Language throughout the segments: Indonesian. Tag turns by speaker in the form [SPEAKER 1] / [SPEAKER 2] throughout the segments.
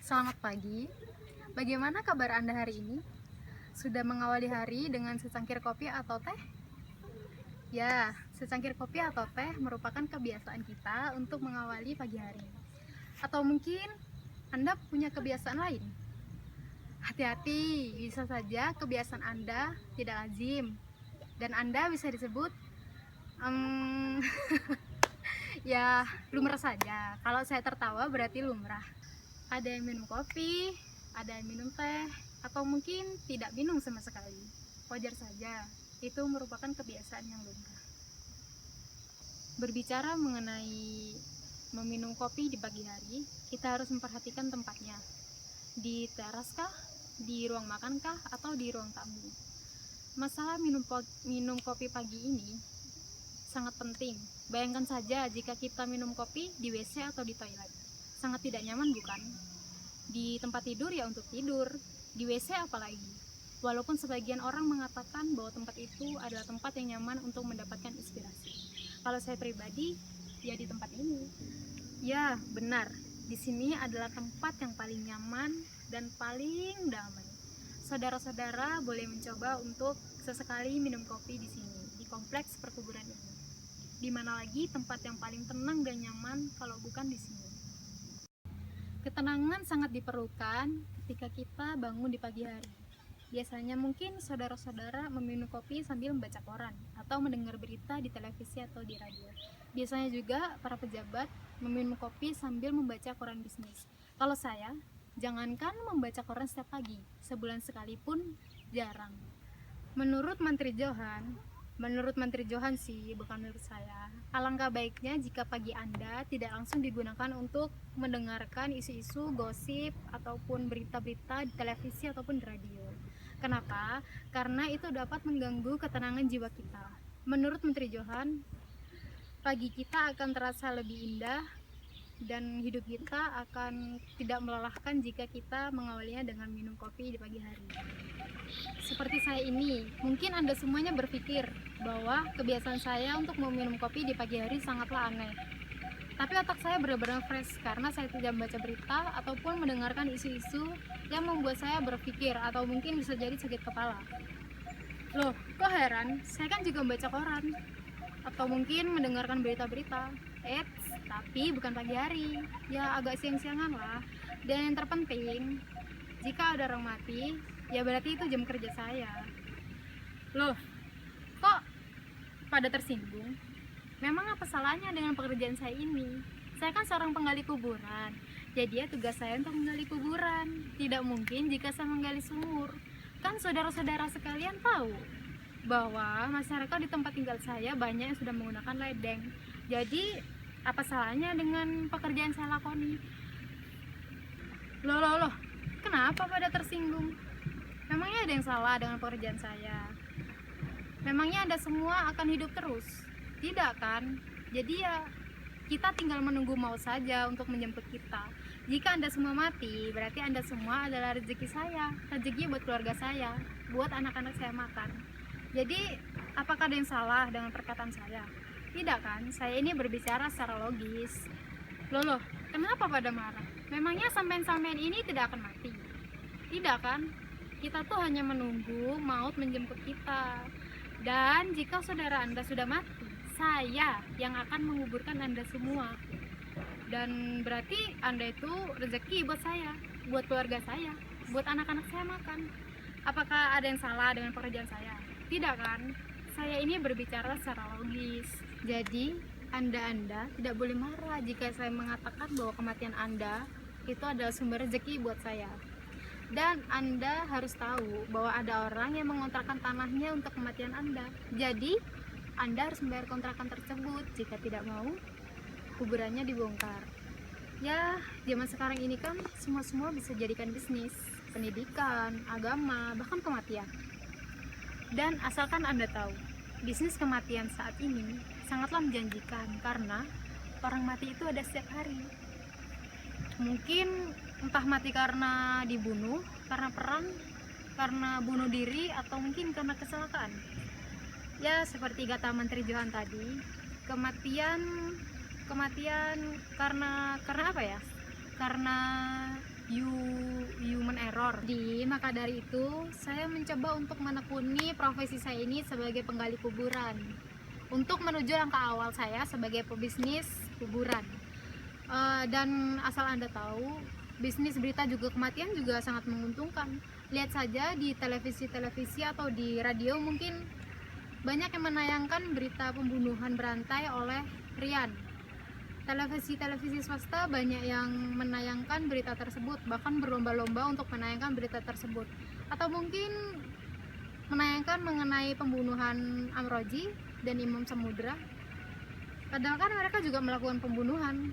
[SPEAKER 1] Selamat pagi. Bagaimana kabar Anda hari ini? Sudah mengawali hari dengan secangkir kopi atau teh? Ya, secangkir kopi atau teh merupakan kebiasaan kita untuk mengawali pagi hari. Atau mungkin Anda punya kebiasaan lain? Hati-hati, bisa saja kebiasaan Anda tidak lazim dan Anda bisa disebut em, ya lumrah saja. Kalau saya tertawa berarti lumrah. Ada yang minum kopi, ada yang minum teh, atau mungkin tidak minum sama sekali. Wajar saja, itu merupakan kebiasaan yang lumrah. Berbicara mengenai meminum kopi di pagi hari, kita harus memperhatikan tempatnya. Di teras kah, di ruang makan kah, atau di ruang tamu. Masalah minum kopi pagi ini sangat penting. Bayangkan saja jika kita minum kopi di WC atau di toilet. Sangat tidak nyaman bukan? Di tempat tidur ya untuk tidur, di WC apalagi. Walaupun sebagian orang mengatakan bahwa tempat itu adalah tempat yang nyaman untuk mendapatkan inspirasi. Kalau saya pribadi, ya di tempat ini. Ya, benar. Di sini adalah tempat yang paling nyaman dan paling damai. Saudara-saudara boleh mencoba untuk sesekali minum kopi di sini, di kompleks perkuburan ini. Di mana lagi tempat yang paling tenang dan nyaman kalau bukan di sini. Ketenangan sangat diperlukan ketika kita bangun di pagi hari. Biasanya mungkin saudara-saudara meminum kopi sambil membaca koran atau mendengar berita di televisi atau di radio. Biasanya juga para pejabat meminum kopi sambil membaca koran bisnis. Kalau saya, jangankan membaca koran setiap pagi, sebulan sekalipun jarang. Menurut Menteri Johan sih, bukan menurut saya. Alangkah baiknya jika pagi Anda tidak langsung digunakan untuk mendengarkan isu-isu, gosip, ataupun berita-berita di televisi ataupun di radio. Kenapa? Karena itu dapat mengganggu ketenangan jiwa kita. Menurut Menteri Johan, pagi kita akan terasa lebih indah dan hidup kita akan tidak melelahkan jika kita mengawalinya dengan minum kopi di pagi hari. Seperti saya ini, mungkin Anda semuanya berpikir bahwa kebiasaan saya untuk meminum kopi di pagi hari sangatlah aneh. Tapi otak saya benar-benar fresh karena saya tidak membaca berita ataupun mendengarkan isu-isu yang membuat saya berpikir atau mungkin bisa jadi sakit kepala. Loh, kok heran? Saya kan juga membaca koran atau mungkin mendengarkan berita-berita. Tapi bukan pagi hari. Ya agak siang-siangan lah. Dan yang terpenting, jika ada orang mati, ya berarti itu jam kerja saya. Loh, kok pada tersinggung? Memang apa salahnya dengan pekerjaan saya ini? Saya kan seorang penggali kuburan. Jadi ya tugas saya untuk menggali kuburan. Tidak mungkin jika saya menggali sumur. Kan saudara-saudara sekalian tahu bahwa masyarakat di tempat tinggal saya banyak yang sudah menggunakan ledeng. Jadi apa salahnya dengan pekerjaan saya lakoni? Loh, kenapa pada tersinggung? Memangnya ada yang salah dengan pekerjaan saya? Memangnya Anda semua akan hidup terus? Tidak kan? Jadi ya kita tinggal menunggu maut saja untuk menjemput kita. Jika Anda semua mati, berarti Anda semua adalah rezeki saya, rezeki buat keluarga saya, buat anak-anak saya makan. Jadi apakah ada yang salah dengan perkataan saya? Tidak kan? Saya ini berbicara secara logis. Loh, kenapa pada marah? Memangnya sampean-sampean ini tidak akan mati? Tidak kan? Kita tuh hanya menunggu maut menjemput kita. Dan jika saudara Anda sudah mati, saya yang akan menguburkan Anda semua. Dan berarti Anda itu rezeki buat saya, buat keluarga saya, buat anak-anak saya makan. Apakah ada yang salah dengan pekerjaan saya? Tidak kan? Saya ini berbicara secara logis. Jadi Anda tidak boleh marah jika saya mengatakan bahwa kematian Anda itu adalah sumber rezeki buat saya. Dan Anda harus tahu bahwa ada orang yang mengontrakkan tanahnya untuk kematian Anda. Jadi Anda harus membayar kontrakan tersebut. Jika tidak mau, kuburannya dibongkar. Ya, zaman sekarang ini kan semua bisa jadikan bisnis, pendidikan, agama, bahkan kematian. Dan asalkan Anda tahu, bisnis kematian saat ini sangatlah menjanjikan karena orang mati itu ada setiap hari. Mungkin entah mati karena dibunuh, karena perang, karena bunuh diri, atau mungkin karena kecelakaan. Ya seperti kata Menteri Johan tadi, kematian karena apa ya? Karena human error. Maka dari itu, saya mencoba untuk menekuni profesi saya ini sebagai penggali kuburan untuk menuju langkah awal saya sebagai pebisnis kuburan. Dan asal Anda tahu, bisnis berita juga kematian juga sangat menguntungkan. Lihat saja di televisi atau di radio, mungkin banyak yang menayangkan berita pembunuhan berantai oleh Rian. Televisi swasta banyak yang menayangkan berita tersebut, bahkan berlomba-lomba untuk menayangkan berita tersebut. Atau mungkin menayangkan mengenai pembunuhan Amroji dan Imam Samudra. Padahal kan mereka juga melakukan pembunuhan.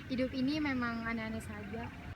[SPEAKER 1] Hidup ini memang aneh-aneh saja.